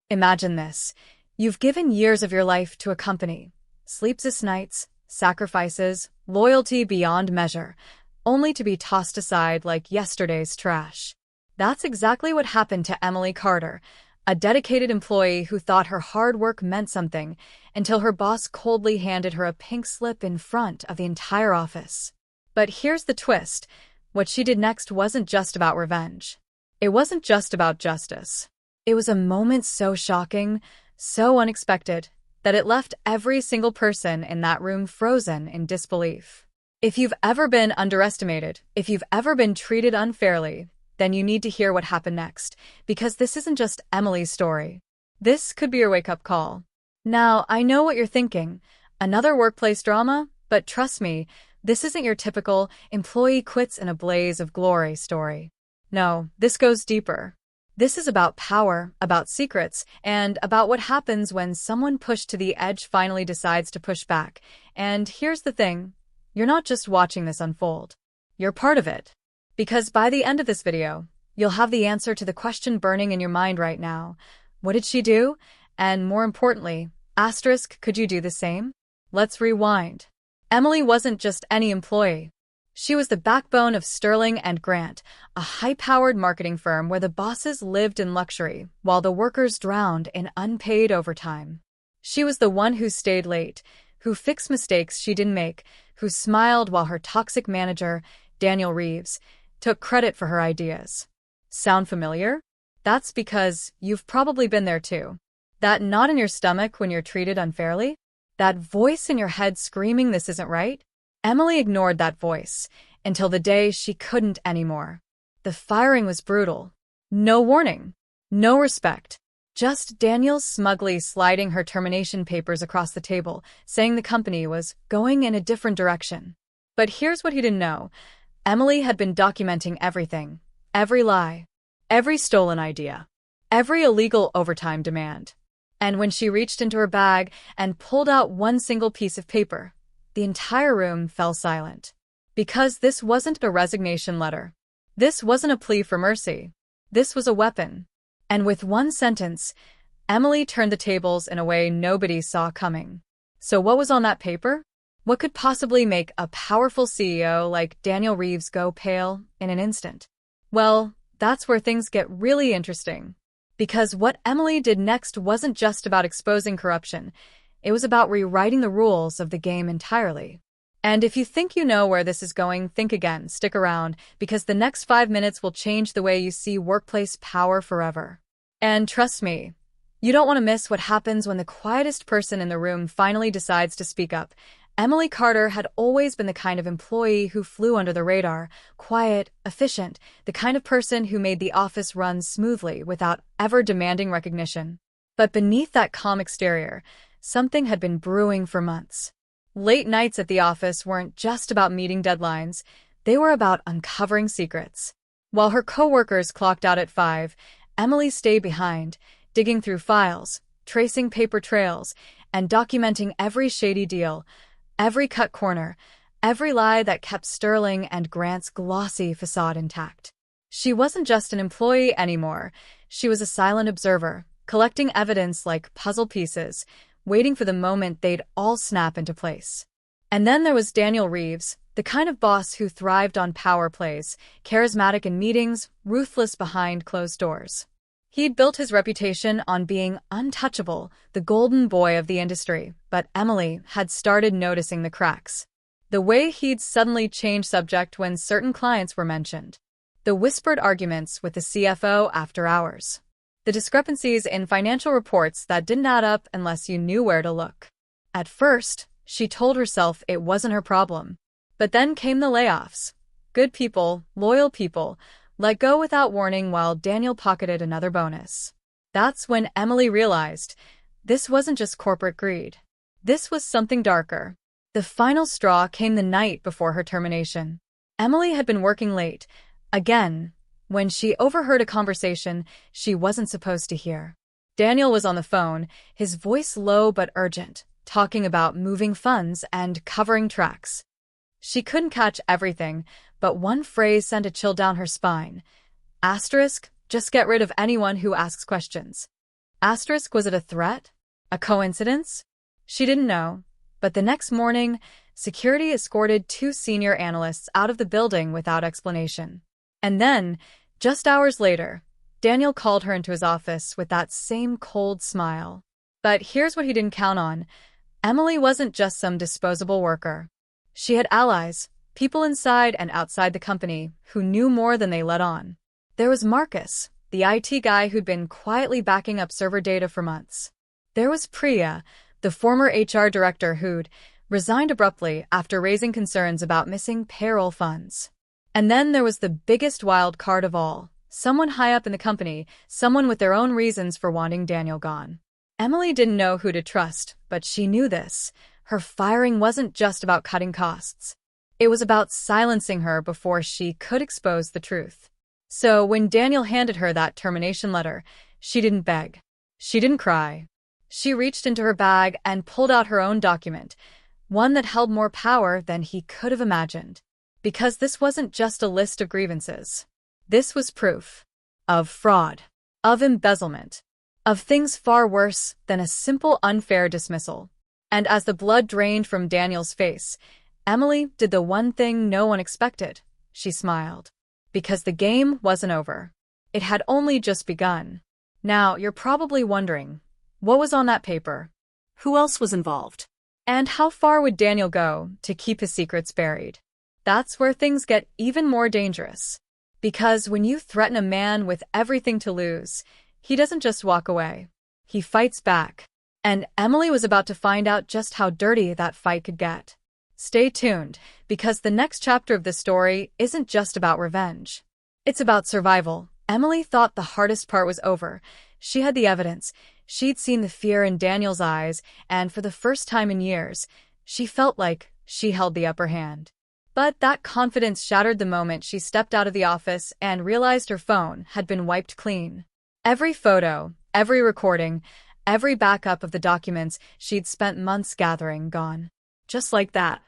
Imagine this. You've given years of your life to a company. Sleepless nights, sacrifices, loyalty beyond measure, only to be tossed aside like yesterday's trash. That's exactly what happened to Emily Carter, a dedicated employee who thought her hard work meant something until her boss coldly handed her a pink slip in front of the entire office. But here's the twist. What she did next wasn't just about revenge. It wasn't just about justice. It was a moment so shocking, so unexpected, that it left every single person in that room frozen in disbelief. If you've ever been underestimated, if you've ever been treated unfairly, then you need to hear what happened next, because this isn't just Emily's story. This could be your wake-up call. Now, I know what you're thinking. Another workplace drama? But trust me, this isn't your typical employee quits in a blaze of glory story. No, this goes deeper. This is about power, about secrets, and about what happens when someone pushed to the edge finally decides to push back. And here's the thing, you're not just watching this unfold. You're part of it. Because by the end of this video, you'll have the answer to the question burning in your mind right now. What did she do? And more importantly, could you do the same? Let's rewind. Emily wasn't just any employee. She was the backbone of Sterling and Grant, a high-powered marketing firm where the bosses lived in luxury while the workers drowned in unpaid overtime. She was the one who stayed late, who fixed mistakes she didn't make, who smiled while her toxic manager, Daniel Reeves, took credit for her ideas. Sound familiar? That's because you've probably been there too. That knot in your stomach when you're treated unfairly? That voice in your head screaming this isn't right? Emily ignored that voice until the day she couldn't anymore. The firing was brutal. No warning. No respect. Just Daniel smugly sliding her termination papers across the table, saying the company was going in a different direction. But here's what he didn't know. Emily had been documenting everything. Every lie. Every stolen idea. Every illegal overtime demand. And when she reached into her bag and pulled out one single piece of paper, the entire room fell silent. Because this wasn't a resignation letter. This wasn't a plea for mercy. This was a weapon. And with one sentence, Emily turned the tables in a way nobody saw coming. So what was on that paper? What could possibly make a powerful CEO like Daniel Reeves go pale in an instant? Well, that's where things get really interesting. Because what Emily did next wasn't just about exposing corruption. It was about rewriting the rules of the game entirely. And if you think you know where this is going, think again, stick around, because the next 5 minutes will change the way you see workplace power forever. And trust me, you don't want to miss what happens when the quietest person in the room finally decides to speak up. Emily Carter had always been the kind of employee who flew under the radar, quiet, efficient, the kind of person who made the office run smoothly without ever demanding recognition. But beneath that calm exterior, something had been brewing for months. Late nights at the office weren't just about meeting deadlines, they were about uncovering secrets. While her coworkers clocked out at 5, Emily stayed behind, digging through files, tracing paper trails, and documenting every shady deal, every cut corner, every lie that kept Sterling and Grant's glossy facade intact. She wasn't just an employee anymore, she was a silent observer, collecting evidence like puzzle pieces, waiting for the moment they'd all snap into place. And then there was Daniel Reeves, the kind of boss who thrived on power plays, charismatic in meetings, ruthless behind closed doors. He'd built his reputation on being untouchable, the golden boy of the industry, but Emily had started noticing the cracks. The way he'd suddenly change subject when certain clients were mentioned. The whispered arguments with the CFO after hours. The discrepancies in financial reports that didn't add up unless you knew where to look. At first, she told herself it wasn't her problem. But then came the layoffs. Good people, loyal people, let go without warning while Daniel pocketed another bonus. That's when Emily realized this wasn't just corporate greed. This was something darker. The final straw came the night before her termination. Emily had been working late, again, when she overheard a conversation she wasn't supposed to hear. Daniel was on the phone, his voice low but urgent, talking about moving funds and covering tracks. She couldn't catch everything, but one phrase sent a chill down her spine. Just get rid of anyone who asks questions. Asterisk, was it a threat? A coincidence? She didn't know. But the next morning, security escorted 2 senior analysts out of the building without explanation. And then, just hours later, Daniel called her into his office with that same cold smile. But here's what he didn't count on. Emily wasn't just some disposable worker. She had allies, people inside and outside the company who knew more than they let on. There was Marcus, the IT guy who'd been quietly backing up server data for months. There was Priya, the former HR director who'd resigned abruptly after raising concerns about missing payroll funds. And then there was the biggest wild card of all, someone high up in the company, someone with their own reasons for wanting Daniel gone. Emily didn't know who to trust, but she knew this. Her firing wasn't just about cutting costs. It was about silencing her before she could expose the truth. So when Daniel handed her that termination letter, she didn't beg. She didn't cry. She reached into her bag and pulled out her own document, one that held more power than he could have imagined. Because this wasn't just a list of grievances. This was proof of fraud, of embezzlement, of things far worse than a simple unfair dismissal. And as the blood drained from Daniel's face, Emily did the one thing no one expected. She smiled. Because the game wasn't over. It had only just begun. Now, you're probably wondering, what was on that paper? Who else was involved? And how far would Daniel go to keep his secrets buried? That's where things get even more dangerous. Because when you threaten a man with everything to lose, he doesn't just walk away. He fights back. And Emily was about to find out just how dirty that fight could get. Stay tuned, because the next chapter of the story isn't just about revenge. It's about survival. Emily thought the hardest part was over. She had the evidence. She'd seen the fear in Daniel's eyes, and for the first time in years, she felt like she held the upper hand. But that confidence shattered the moment she stepped out of the office and realized her phone had been wiped clean. Every photo, every recording, every backup of the documents she'd spent months gathering gone. Just like that.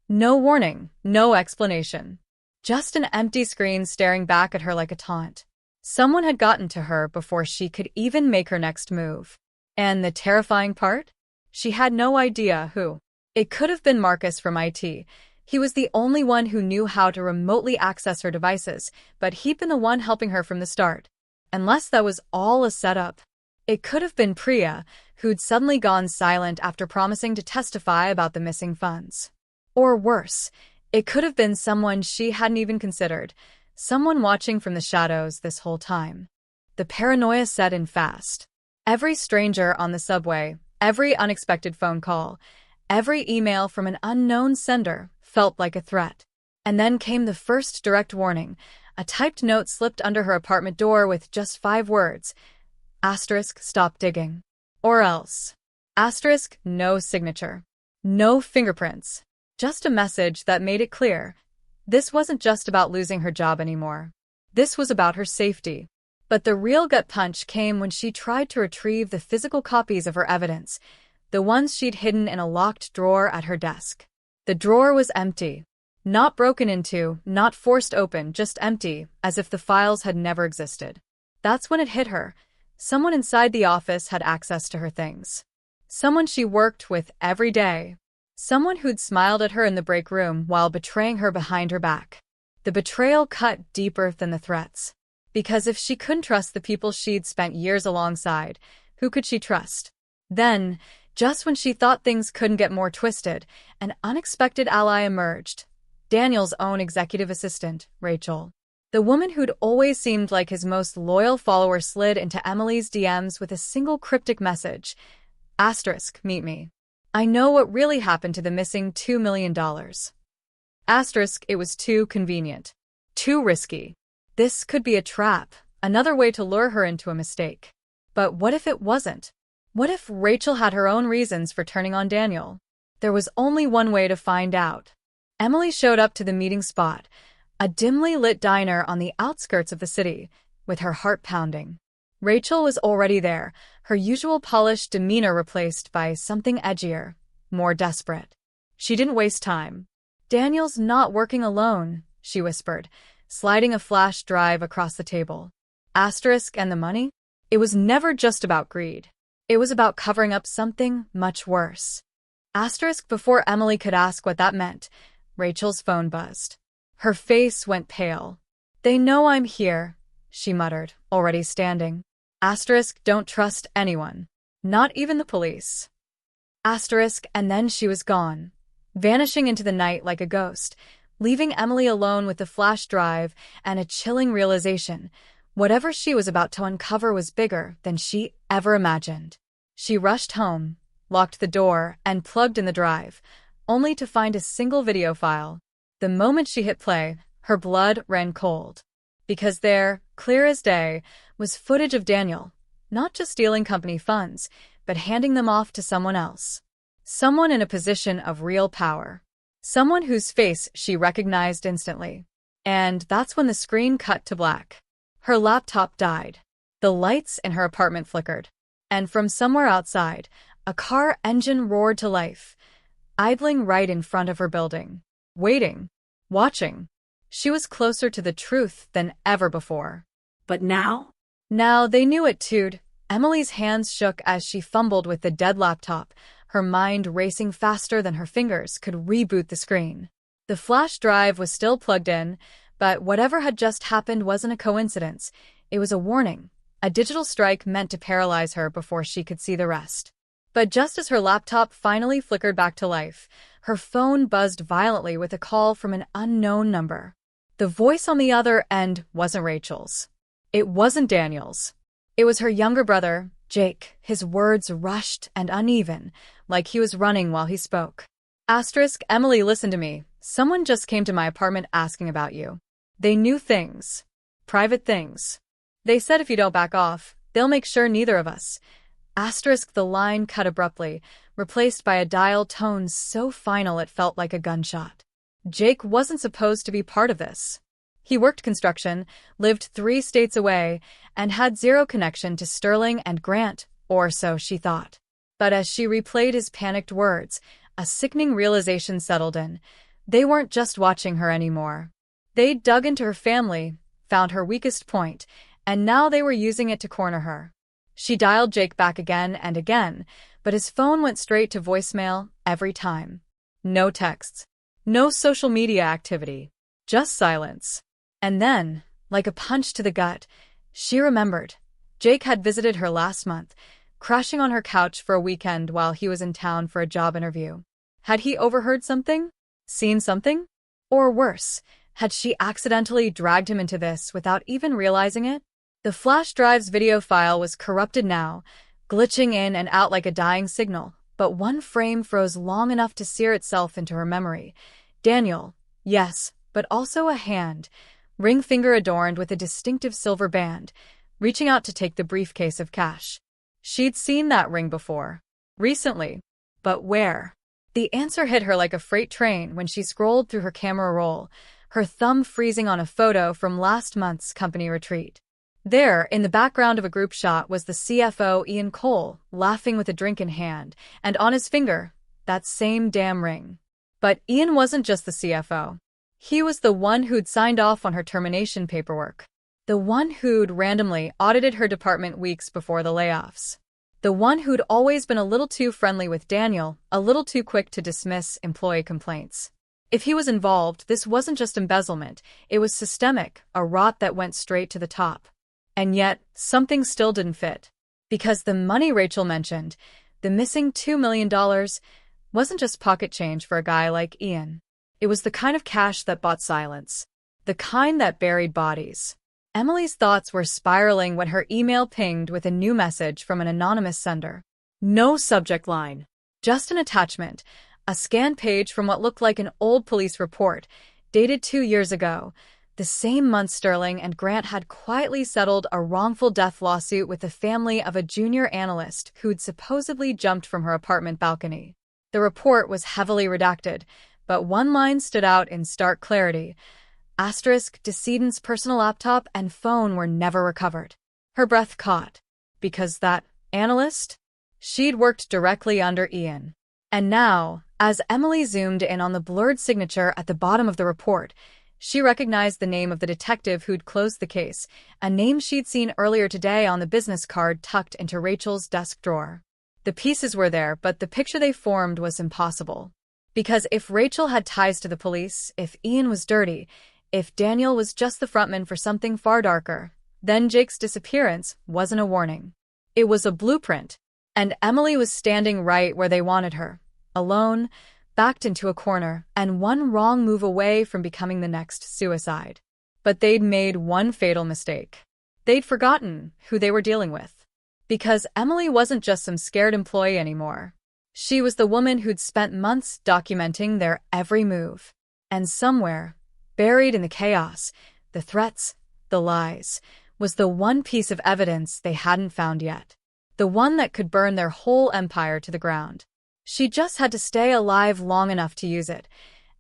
No warning, no explanation. Just an empty screen staring back at her like a taunt. Someone had gotten to her before she could even make her next move. And the terrifying part? She had no idea who. It could have been Marcus from IT. He was the only one who knew how to remotely access her devices, but he'd been the one helping her from the start. Unless that was all a setup. It could have been Priya, who'd suddenly gone silent after promising to testify about the missing funds. Or worse, it could have been someone she hadn't even considered, someone watching from the shadows this whole time. The paranoia set in fast. Every stranger on the subway, every unexpected phone call, every email from an unknown sender felt like a threat. And then came the first direct warning. A typed note slipped under her apartment door with just 5 words. Asterisk, stop digging. Or else. Asterisk, no signature. No fingerprints. Just a message that made it clear. This wasn't just about losing her job anymore. This was about her safety. But the real gut punch came when she tried to retrieve the physical copies of her evidence, the ones she'd hidden in a locked drawer at her desk. The drawer was empty. Not broken into, not forced open, just empty, as if the files had never existed. That's when it hit her. Someone inside the office had access to her things. Someone she worked with every day. Someone who'd smiled at her in the break room while betraying her behind her back. The betrayal cut deeper than the threats. Because if she couldn't trust the people she'd spent years alongside, who could she trust? Then, just when she thought things couldn't get more twisted, an unexpected ally emerged. Daniel's own executive assistant, Rachel. The woman who'd always seemed like his most loyal follower slid into Emily's DMs with a single cryptic message. Asterisk, meet me. I know what really happened to the missing $2 million. Asterisk, it was too convenient. Too risky. This could be a trap, another way to lure her into a mistake. But what if it wasn't? What if Rachel had her own reasons for turning on Daniel? There was only one way to find out. Emily showed up to the meeting spot, a dimly lit diner on the outskirts of the city, with her heart pounding. Rachel was already there, her usual polished demeanor replaced by something edgier, more desperate. She didn't waste time. Daniel's not working alone, she whispered, sliding a flash drive across the table. Asterisk, and the money? It was never just about greed. It was about covering up something much worse. Asterisk before Emily could ask what that meant, Rachel's phone buzzed. Her face went pale. "They know I'm here," she muttered, already standing. Asterisk don't trust anyone. Not even the police. Asterisk, and then she was gone, vanishing into the night like a ghost, leaving Emily alone with the flash drive and a chilling realization. Whatever she was about to uncover was bigger than she ever imagined. She rushed home, locked the door, and plugged in the drive, only to find a single video file. The moment she hit play, her blood ran cold. Because there, clear as day, was footage of Daniel, not just stealing company funds, but handing them off to someone else. Someone in a position of real power. Someone whose face she recognized instantly. And that's when the screen cut to black. Her laptop died. The lights in her apartment flickered. And from somewhere outside, a car engine roared to life, idling right in front of her building. Waiting. Watching. She was closer to the truth than ever before. But now? Now they knew it too. Emily's hands shook as she fumbled with the dead laptop, her mind racing faster than her fingers could reboot the screen. The flash drive was still plugged in, but whatever had just happened wasn't a coincidence. It was a warning, a digital strike meant to paralyze her before she could see the rest. But just as her laptop finally flickered back to life, her phone buzzed violently with a call from an unknown number. The voice on the other end wasn't Rachel's. It wasn't Daniel's. It was her younger brother, Jake, his words rushed and uneven, like he was running while he spoke. Asterisk, Emily, listen to me. Someone just came to my apartment asking about you. They knew things. Private things. They said if you don't back off, they'll make sure neither of us. Asterisk, the line cut abruptly, replaced by a dial tone so final it felt like a gunshot. Jake wasn't supposed to be part of this. He worked construction, lived 3 states away, and had zero connection to Sterling and Grant, or so she thought. But as she replayed his panicked words, a sickening realization settled in. They weren't just watching her anymore. They'd dug into her family, found her weakest point, and now they were using it to corner her. She dialed Jake back again and again, but his phone went straight to voicemail every time. No texts. No social media activity. Just silence. And then, like a punch to the gut, she remembered. Jake had visited her last month, crashing on her couch for a weekend while he was in town for a job interview. Had he overheard something? Seen something? Or worse, had she accidentally dragged him into this without even realizing it? The flash drive's video file was corrupted now, glitching in and out like a dying signal, but one frame froze long enough to sear itself into her memory. Daniel, yes, but also a hand, ring finger adorned with a distinctive silver band, reaching out to take the briefcase of cash. She'd seen that ring before. Recently. But where? The answer hit her like a freight train when she scrolled through her camera roll, her thumb freezing on a photo from last month's company retreat. There, in the background of a group shot, was the CFO, Ian Cole, laughing with a drink in hand, and on his finger, that same damn ring. But Ian wasn't just the CFO. He was the one who'd signed off on her termination paperwork. The one who'd randomly audited her department weeks before the layoffs. The one who'd always been a little too friendly with Daniel, a little too quick to dismiss employee complaints. If he was involved, this wasn't just embezzlement, it was systemic, a rot that went straight to the top. And yet, something still didn't fit. Because the money Rachel mentioned, the missing $2 million, wasn't just pocket change for a guy like Ian. It was the kind of cash that bought silence. The kind that buried bodies. Emily's thoughts were spiraling when her email pinged with a new message from an anonymous sender. No subject line. Just an attachment, a scanned page from what looked like an old police report, dated 2 years ago, the same month Sterling and Grant had quietly settled a wrongful death lawsuit with the family of a junior analyst who'd supposedly jumped from her apartment balcony. The report was heavily redacted, but one line stood out in stark clarity. Asterisk, decedent's personal laptop and phone were never recovered. Her breath caught. Because that analyst? She'd worked directly under Ian. And now, as Emily zoomed in on the blurred signature at the bottom of the report, She recognized the name of the detective who'd closed the case, a name she'd seen earlier today on the business card tucked into Rachel's desk drawer. The pieces were there, but the picture they formed was impossible. Because if Rachel had ties to the police, if Ian was dirty, if Daniel was just the frontman for something far darker, then Jake's disappearance wasn't a warning. It was a blueprint, and Emily was standing right where they wanted her, alone, backed into a corner, and one wrong move away from becoming the next suicide. But they'd made one fatal mistake. They'd forgotten who they were dealing with. Because Emily wasn't just some scared employee anymore. She was the woman who'd spent months documenting their every move. And somewhere, buried in the chaos, the threats, the lies, was the one piece of evidence they hadn't found yet. The one that could burn their whole empire to the ground. She just had to stay alive long enough to use it.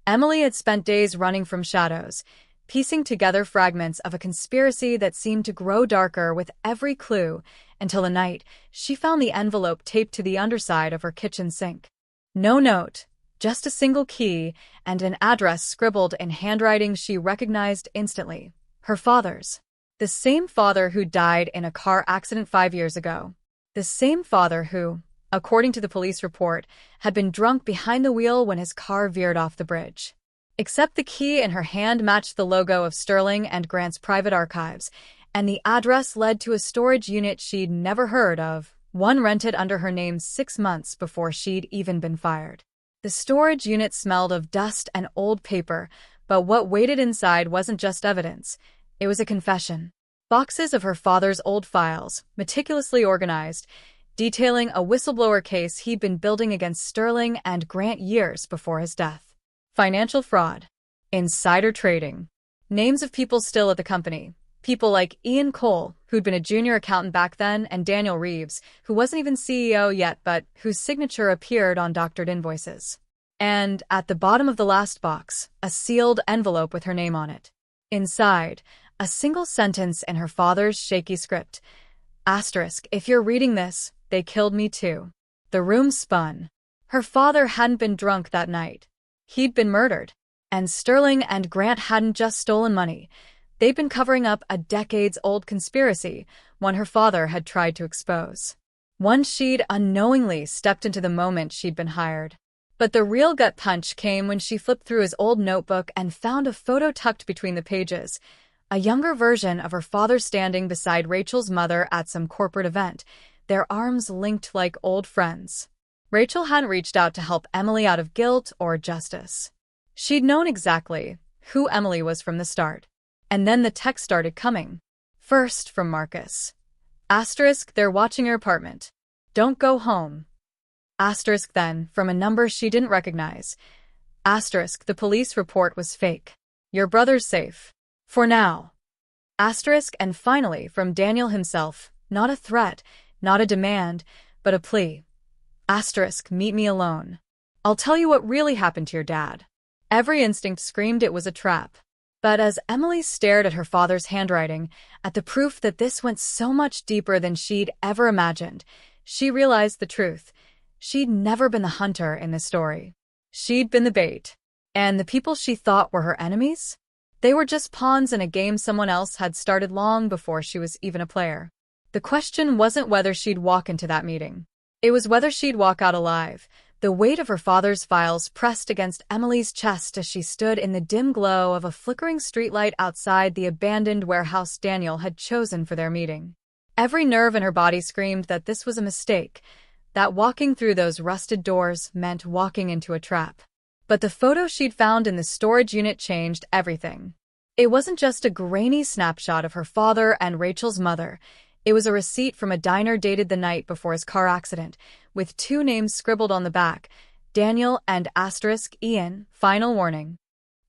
Emily had spent days running from shadows, piecing together fragments of a conspiracy that seemed to grow darker with every clue, until a night, she found the envelope taped to the underside of her kitchen sink. No note, just a single key and an address scribbled in handwriting she recognized instantly. Her father's. The same father who died in a car accident 5 years ago. The same father who, according to the police report, had been drunk behind the wheel when his car veered off the bridge. Except the key in her hand matched the logo of Sterling and Grant's private archives, and the address led to a storage unit she'd never heard of, one rented under her name 6 months before she'd even been fired. The storage unit smelled of dust and old paper, but what waited inside wasn't just evidence. It was a confession. Boxes of her father's old files, meticulously organized, detailing a whistleblower case he'd been building against Sterling and Grant years before his death. Financial fraud. Insider trading. Names of people still at the company. People like Ian Cole, who'd been a junior accountant back then, and Daniel Reeves, who wasn't even CEO yet but whose signature appeared on doctored invoices. And, at the bottom of the last box, a sealed envelope with her name on it. Inside, a single sentence in her father's shaky script. Asterisk, if you're reading this, they killed me too. The room spun. Her father hadn't been drunk that night. He'd been murdered. And Sterling and Grant hadn't just stolen money. They'd been covering up a decades-old conspiracy, one her father had tried to expose. One she'd unknowingly stepped into the moment she'd been hired. But the real gut punch came when she flipped through his old notebook and found a photo tucked between the pages. A younger version of her father standing beside Rachel's mother at some corporate event, their arms linked like old friends. Rachel hadn't reached out to help Emily out of guilt or justice. She'd known exactly who Emily was from the start. And then the text started coming. First from Marcus. Asterisk, they're watching your apartment. Don't go home. Asterisk then, from a number she didn't recognize. Asterisk, the police report was fake. Your brother's safe. For now. Asterisk, and finally, from Daniel himself, not a threat, not a demand, but a plea. Asterisk, meet me alone. I'll tell you what really happened to your dad. Every instinct screamed it was a trap. But as Emily stared at her father's handwriting, at the proof that this went so much deeper than she'd ever imagined, she realized the truth. She'd never been the hunter in this story. She'd been the bait. And the people she thought were her enemies? They were just pawns in a game someone else had started long before she was even a player. The question wasn't whether she'd walk into that meeting. It was whether she'd walk out alive. The weight of her father's files pressed against Emily's chest as she stood in the dim glow of a flickering streetlight outside the abandoned warehouse Daniel had chosen for their meeting. Every nerve in her body screamed that this was a mistake, that walking through those rusted doors meant walking into a trap. But the photo she'd found in the storage unit changed everything. It wasn't just a grainy snapshot of her father and Rachel's mother. It was a receipt from a diner dated the night before his car accident, with 2 names scribbled on the back, Daniel and asterisk Ian, final warning.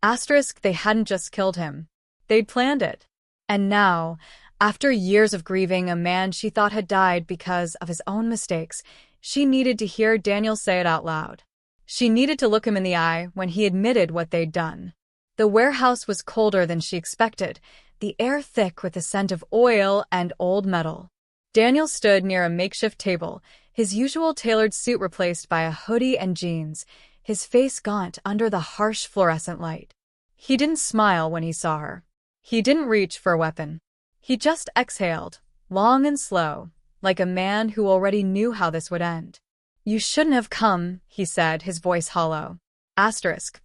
Asterisk, they hadn't just killed him. They'd planned it. And now, after years of grieving a man she thought had died because of his own mistakes, she needed to hear Daniel say it out loud. She needed to look him in the eye when he admitted what they'd done. The warehouse was colder than she expected, the air thick with the scent of oil and old metal. Daniel stood near a makeshift table, his usual tailored suit replaced by a hoodie and jeans, his face gaunt under the harsh fluorescent light. He didn't smile when he saw her. He didn't reach for a weapon. He just exhaled, long and slow, like a man who already knew how this would end. "You shouldn't have come," he said, his voice hollow.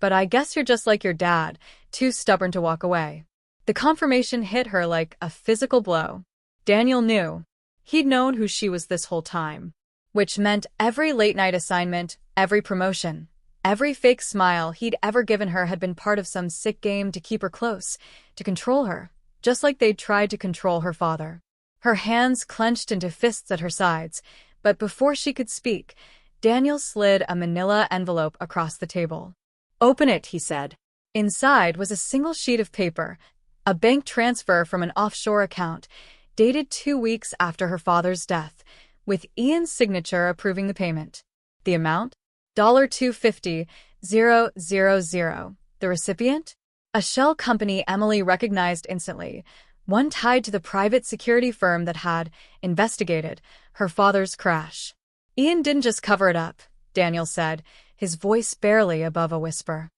But I guess you're just like your dad, too stubborn to walk away. The confirmation hit her like a physical blow. Daniel knew. He'd known who she was this whole time. Which meant every late-night assignment, every promotion, every fake smile he'd ever given her had been part of some sick game to keep her close, to control her, just like they'd tried to control her father. Her hands clenched into fists at her sides, but before she could speak, Daniel slid a manila envelope across the table. "Open it," he said. Inside was a single sheet of paper, a bank transfer from an offshore account, dated 2 weeks after her father's death, with Ian's signature approving the payment. The amount? $250,000. The recipient? A shell company Emily recognized instantly, one tied to the private security firm that had investigated her father's crash. Ian didn't just cover it up, Daniel said, his voice barely above a whisper.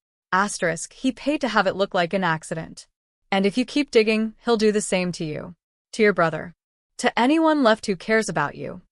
He paid to have it look like an accident. And if you keep digging, he'll do the same to you. To your brother. To anyone left who cares about you.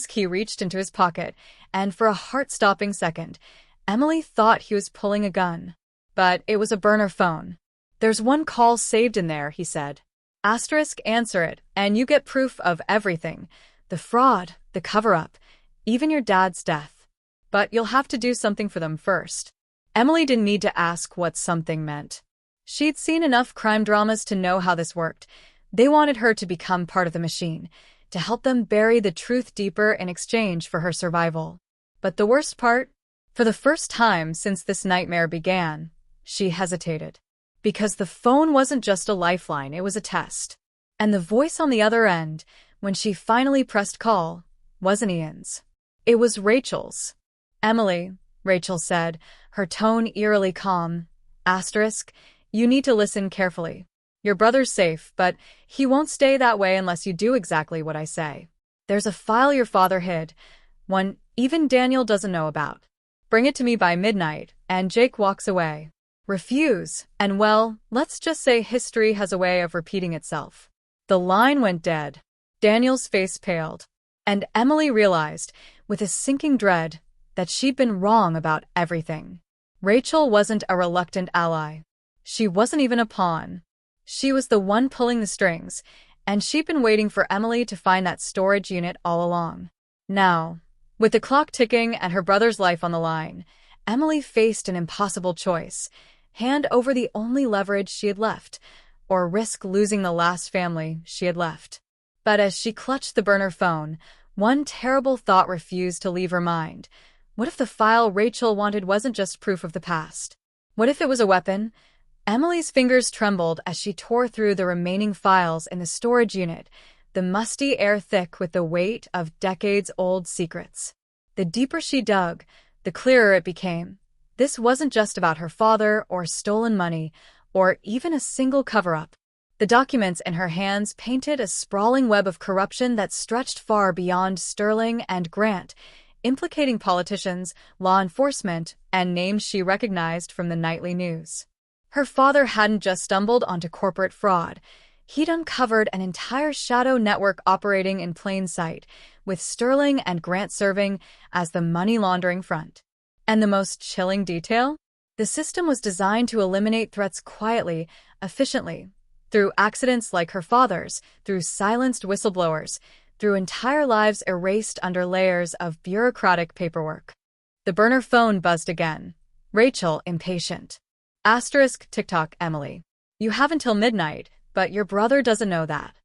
He reached into his pocket, and for a heart-stopping second, Emily thought he was pulling a gun. But it was a burner phone. "There's one call saved in there," he said. Answer it, and you get proof of everything. The fraud, the cover-up, even your dad's death. But you'll have to do something for them first. Emily didn't need to ask what something meant. She'd seen enough crime dramas to know how this worked. They wanted her to become part of the machine, to help them bury the truth deeper in exchange for her survival. But the worst part? For the first time since this nightmare began, she hesitated. Because the phone wasn't just a lifeline, it was a test. And the voice on the other end, when she finally pressed call, wasn't Ian's. It was Rachel's. "Emily," Rachel said, her tone eerily calm. You need to listen carefully. Your brother's safe, but he won't stay that way unless you do exactly what I say. There's a file your father hid, one even Daniel doesn't know about. Bring it to me by midnight, and Jake walks away. Refuse, and well, let's just say history has a way of repeating itself." The line went dead. Daniel's face paled. And Emily realized, with a sinking dread, that she'd been wrong about everything. Rachel wasn't a reluctant ally. She wasn't even a pawn. She was the one pulling the strings, and she'd been waiting for Emily to find that storage unit all along. Now, with the clock ticking and her brother's life on the line, Emily faced an impossible choice: hand over the only leverage she had left, or risk losing the last family she had left. But as she clutched the burner phone, one terrible thought refused to leave her mind. What if the file Rachel wanted wasn't just proof of the past? What if it was a weapon? Emily's fingers trembled as she tore through the remaining files in the storage unit, the musty air thick with the weight of decades-old secrets. The deeper she dug, the clearer it became. This wasn't just about her father or stolen money or even a single cover-up. The documents in her hands painted a sprawling web of corruption that stretched far beyond Sterling and Grant, implicating politicians, law enforcement, and names she recognized from the nightly news. Her father hadn't just stumbled onto corporate fraud. He'd uncovered an entire shadow network operating in plain sight, with Sterling and Grant serving as the money laundering front. And the most chilling detail? The system was designed to eliminate threats quietly, efficiently, through accidents like her father's, through silenced whistleblowers, through entire lives erased under layers of bureaucratic paperwork. The burner phone buzzed again. Rachel, impatient. TikTok Emily. You have until midnight, but your brother doesn't know that.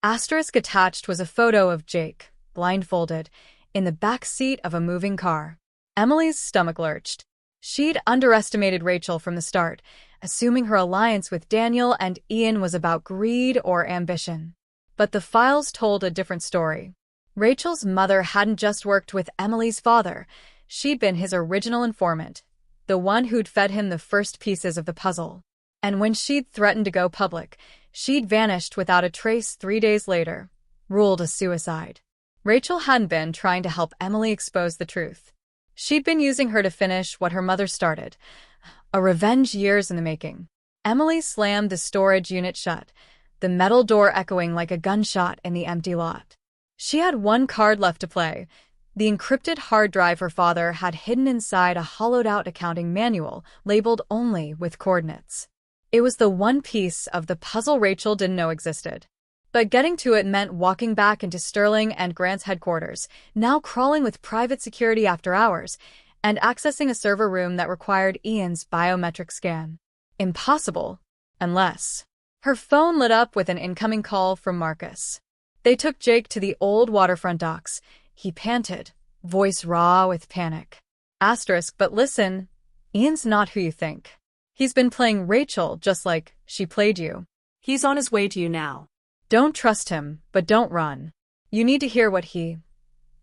Attached was a photo of Jake, blindfolded, in the back seat of a moving car. Emily's stomach lurched. She'd underestimated Rachel from the start, assuming her alliance with Daniel and Ian was about greed or ambition. But the files told a different story. Rachel's mother hadn't just worked with Emily's father. She'd been his original informant, the one who'd fed him the first pieces of the puzzle. And when she'd threatened to go public, she'd vanished without a trace 3 days later, ruled a suicide. Rachel hadn't been trying to help Emily expose the truth. She'd been using her to finish what her mother started, a revenge years in the making. Emily slammed the storage unit shut, the metal door echoing like a gunshot in the empty lot. She had one card left to play, the encrypted hard drive her father had hidden inside a hollowed-out accounting manual labeled only with coordinates. It was the one piece of the puzzle Rachel didn't know existed. But getting to it meant walking back into Sterling and Grant's headquarters, now crawling with private security after hours, and accessing a server room that required Ian's biometric scan. Impossible, unless... Her phone lit up with an incoming call from Marcus. They took Jake to the old waterfront docks. He panted, voice raw with panic. But listen, Ian's not who you think. He's been playing Rachel just like she played you. He's on his way to you now. Don't trust him, but don't run. You need to hear what he...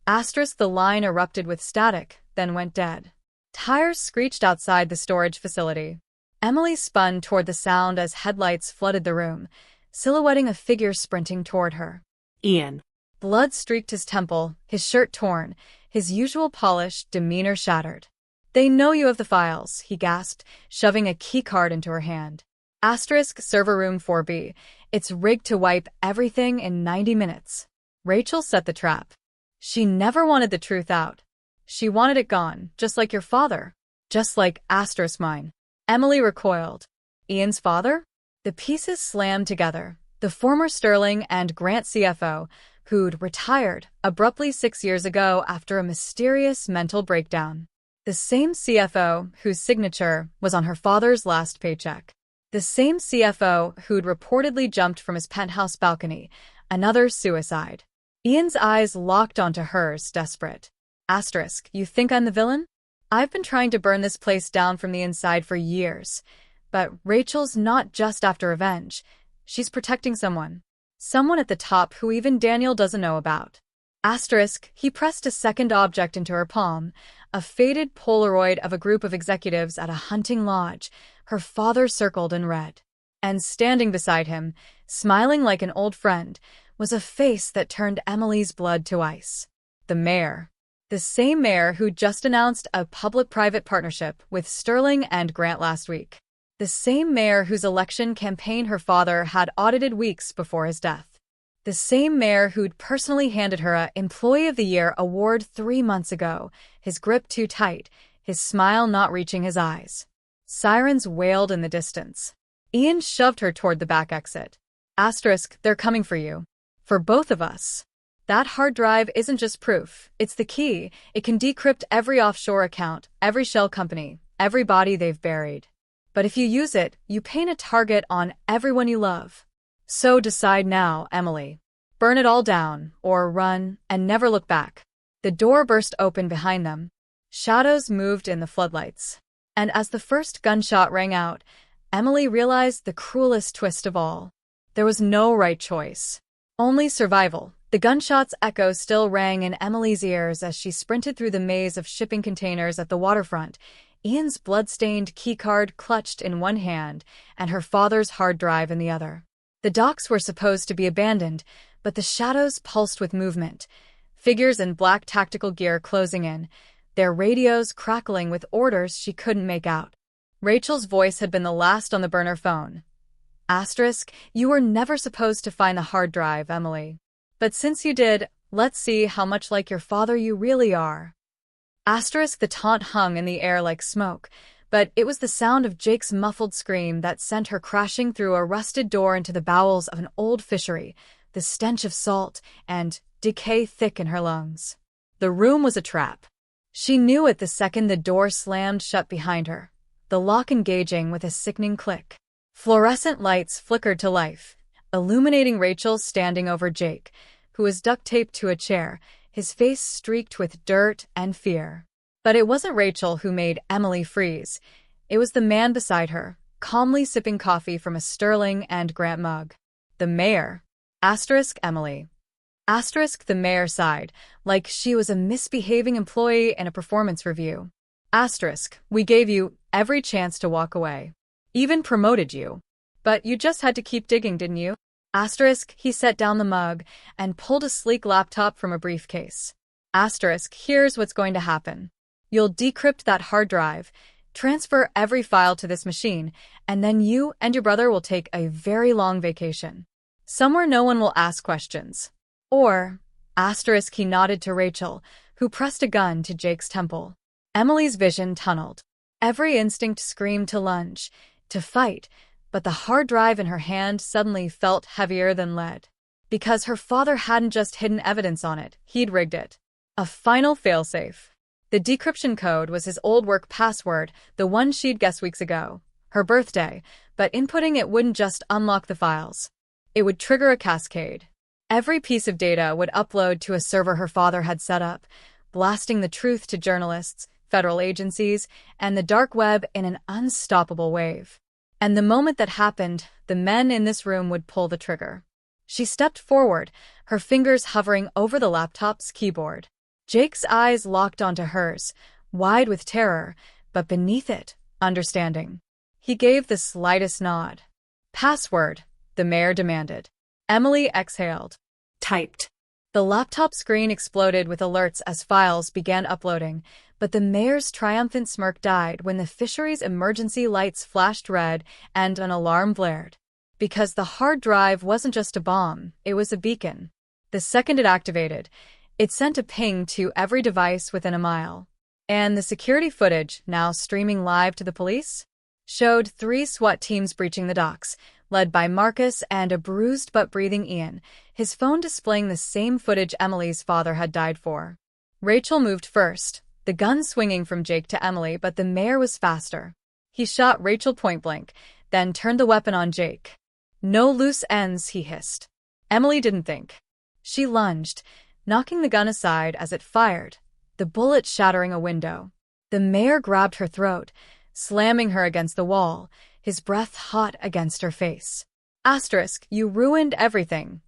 The line erupted with static, then went dead. Tires screeched outside the storage facility. Emily spun toward the sound as headlights flooded the room, silhouetting a figure sprinting toward her. Ian. Blood streaked his temple, his shirt torn, his usual polished demeanor shattered. They know you have the files, he gasped, shoving a keycard into her hand. Server room 4B. It's rigged to wipe everything in 90 minutes. Rachel set the trap. She never wanted the truth out. She wanted it gone, just like your father. Just like mine. Emily recoiled. Ian's father? The pieces slammed together. The former Sterling and Grant CFO, who'd retired abruptly 6 years ago after a mysterious mental breakdown. The same CFO whose signature was on her father's last paycheck. The same CFO who'd reportedly jumped from his penthouse balcony. Another suicide. Ian's eyes locked onto hers, desperate. You think I'm the villain? I've been trying to burn this place down from the inside for years. But Rachel's not just after revenge. She's protecting someone. Someone at the top who even Daniel doesn't know about. He pressed a second object into her palm, a faded Polaroid of a group of executives at a hunting lodge, her father circled in red. And standing beside him, smiling like an old friend, was a face that turned Emily's blood to ice. The mayor. The same mayor who just announced a public-private partnership with Sterling and Grant last week. The same mayor whose election campaign her father had audited weeks before his death. The same mayor who'd personally handed her a Employee of the Year award 3 months ago, his grip too tight, his smile not reaching his eyes. Sirens wailed in the distance. Ian shoved her toward the back exit. They're coming for you. For both of us. That hard drive isn't just proof, it's the key. It can decrypt every offshore account, every shell company, every body they've buried. But if you use it, you paint a target on everyone you love. So decide now, Emily. Burn it all down, or run, and never look back. The door burst open behind them. Shadows moved in the floodlights. And as the first gunshot rang out, Emily realized the cruelest twist of all. There was no right choice. Only survival. The gunshot's echo still rang in Emily's ears as she sprinted through the maze of shipping containers at the waterfront, Ian's blood-stained keycard clutched in one hand and her father's hard drive in the other. The docks were supposed to be abandoned, but the shadows pulsed with movement, figures in black tactical gear closing in, their radios crackling with orders she couldn't make out. Rachel's voice had been the last on the burner phone. You were never supposed to find the hard drive, Emily. But since you did, let's see how much like your father you really are. The taunt hung in the air like smoke, but it was the sound of Jake's muffled scream that sent her crashing through a rusted door into the bowels of an old fishery, the stench of salt and decay thick in her lungs. The room was a trap. She knew it the second the door slammed shut behind her, the lock engaging with a sickening click. Fluorescent lights flickered to life, illuminating Rachel standing over Jake, who was duct-taped to a chair, his face streaked with dirt and fear. But it wasn't Rachel who made Emily freeze. It was the man beside her, calmly sipping coffee from a Sterling and Grant mug. The mayor. Emily. The mayor sighed, like she was a misbehaving employee in a performance review. We gave you every chance to walk away. Even promoted you. But you just had to keep digging, didn't you? He set down the mug and pulled a sleek laptop from a briefcase. Here's what's going to happen. You'll decrypt that hard drive, Transfer every file to this machine, and then you and your brother will take a very long vacation. Somewhere no one will ask questions. Or, asterisk, he nodded to Rachel, who pressed a gun to Jake's temple. Emily's vision tunneled. Every instinct screamed to lunge, to fight, but the hard drive in her hand suddenly felt heavier than lead. Because her father hadn't just hidden evidence on it, he'd rigged it. A final failsafe. The decryption code was his old work password, the one she'd guessed weeks ago. Her birthday, but inputting it wouldn't just unlock the files. It would trigger a cascade. Every piece of data would upload to a server her father had set up, blasting the truth to journalists, federal agencies, and the dark web in an unstoppable wave. And the moment that happened, the men in this room would pull the trigger. She stepped forward, her fingers hovering over the laptop's keyboard. Jake's eyes locked onto hers, wide with terror, but beneath it, understanding. He gave the slightest nod. Password, the mayor demanded. Emily exhaled. Typed. The laptop screen exploded with alerts as files began uploading, but the mayor's triumphant smirk died when the fishery's emergency lights flashed red and an alarm blared. Because the hard drive wasn't just a bomb, it was a beacon. The second it activated, it sent a ping to every device within a mile. And the security footage, now streaming live to the police, showed 3 SWAT teams breaching the docks, led by Marcus and a bruised but breathing Ian, his phone displaying the same footage Emily's father had died for. Rachel moved first, the gun swinging from Jake to Emily, but the mayor was faster. He shot Rachel point-blank, then turned the weapon on Jake. No loose ends, he hissed. Emily didn't think. She lunged, knocking the gun aside as it fired, the bullet shattering a window. The mayor grabbed her throat, slamming her against the wall, his breath hot against her face. Asterisk, you ruined everything.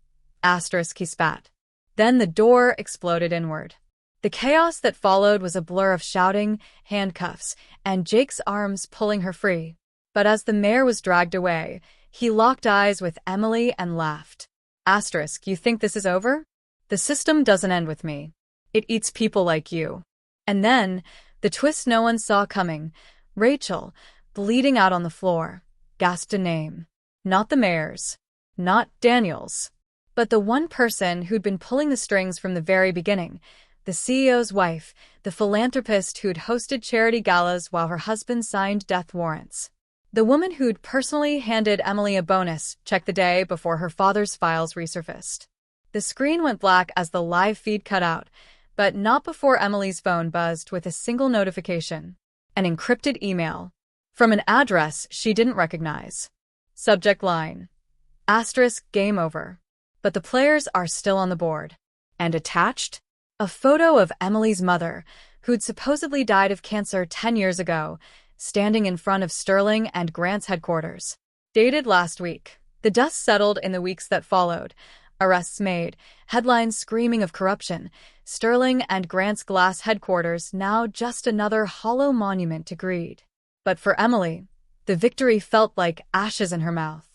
Asterisk, he spat. Then the door exploded inward. The chaos that followed was a blur of shouting, handcuffs, and Jake's arms pulling her free. But as the mayor was dragged away, he locked eyes with Emily and laughed. Asterisk, you think this is over? The system doesn't end with me. It eats people like you. And then, the twist no one saw coming, Rachel, bleeding out on the floor, gasped a name. Not the mayor's. Not Daniel's. But the one person who'd been pulling the strings from the very beginning, the CEO's wife, the philanthropist who'd hosted charity galas while her husband signed death warrants. The woman who'd personally handed Emily a bonus check the day before her father's files resurfaced. The screen went black as the live feed cut out, but not before Emily's phone buzzed with a single notification. An encrypted email. From an address she didn't recognize. Subject line. Asterisk, game over. But the players are still on the board. And attached? A photo of Emily's mother, who'd supposedly died of cancer 10 years ago, standing in front of Sterling and Grant's headquarters. Dated last week. The dust settled in the weeks that followed. Arrests made, headlines screaming of corruption. Sterling and Grant's glass headquarters now just another hollow monument to greed. But for Emily, the victory felt like ashes in her mouth.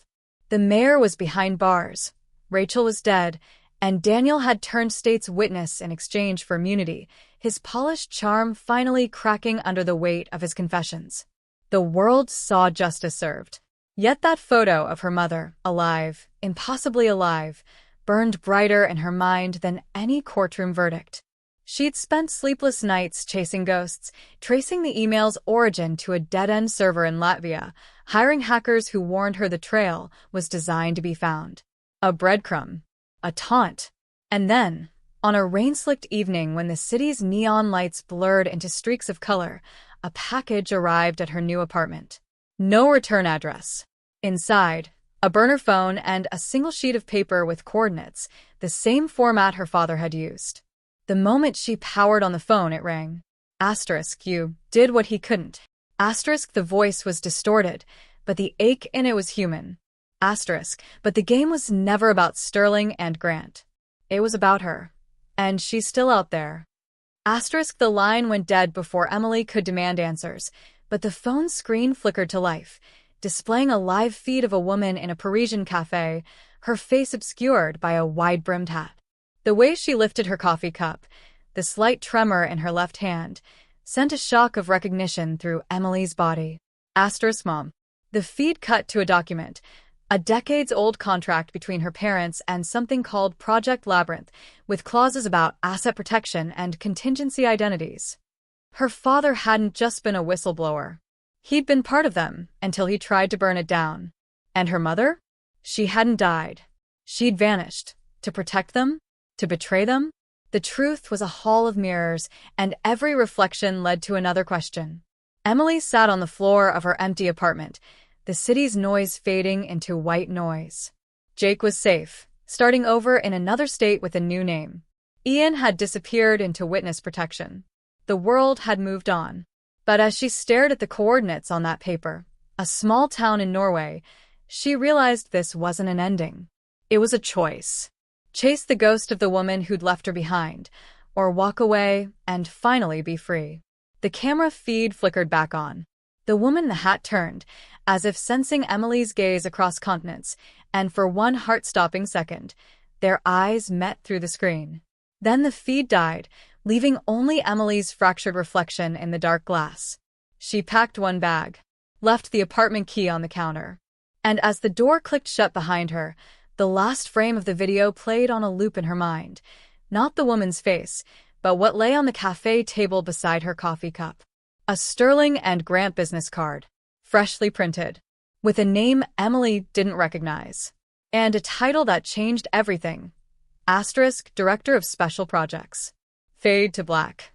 The mayor was behind bars, Rachel was dead, and Daniel had turned state's witness in exchange for immunity, his polished charm finally cracking under the weight of his confessions. The world saw justice served. Yet that photo of her mother, alive, impossibly alive, burned brighter in her mind than any courtroom verdict. She'd spent sleepless nights chasing ghosts, tracing the email's origin to a dead-end server in Latvia, hiring hackers who warned her the trail was designed to be found. A breadcrumb. A taunt. And then, on a rain-slicked evening when the city's neon lights blurred into streaks of color, a package arrived at her new apartment. No return address. Inside, a burner phone and a single sheet of paper with coordinates, the same format her father had used. The moment she powered on the phone, it rang. Asterisk, you did what he couldn't. Asterisk, the voice was distorted, but the ache in it was human. Asterisk, but the game was never about Sterling and Grant. It was about her. And she's still out there. Asterisk, the line went dead before Emily could demand answers, but the phone screen flickered to life, displaying a live feed of a woman in a Parisian cafe, her face obscured by a wide-brimmed hat. The way she lifted her coffee cup, the slight tremor in her left hand, sent a shock of recognition through Emily's body. Asterisk mom. The feed cut to a document, a decades-old contract between her parents and something called Project Labyrinth, with clauses about asset protection and contingency identities. Her father hadn't just been a whistleblower. He'd been part of them until he tried to burn it down. And her mother? She hadn't died. She'd vanished. To protect them? To betray them? The truth was a hall of mirrors, and every reflection led to another question. Emily sat on the floor of her empty apartment, the city's noise fading into white noise. Jake was safe, starting over in another state with a new name. Ian had disappeared into witness protection. The world had moved on. But as she stared at the coordinates on that paper, a small town in Norway, she realized this wasn't an ending. It was a choice. Chase the ghost of the woman who'd left her behind, or walk away and finally be free. The camera feed flickered back on. The woman in the hat turned, as if sensing Emily's gaze across continents, and for one heart-stopping second, their eyes met through the screen. Then the feed died, leaving only Emily's fractured reflection in the dark glass. She packed one bag, left the apartment key on the counter, and as the door clicked shut behind her, the last frame of the video played on a loop in her mind. Not the woman's face, but what lay on the cafe table beside her coffee cup. A Sterling and Grant business card, freshly printed, with a name Emily didn't recognize, and a title that changed everything. Asterisk, Director of Special Projects. Fade to black.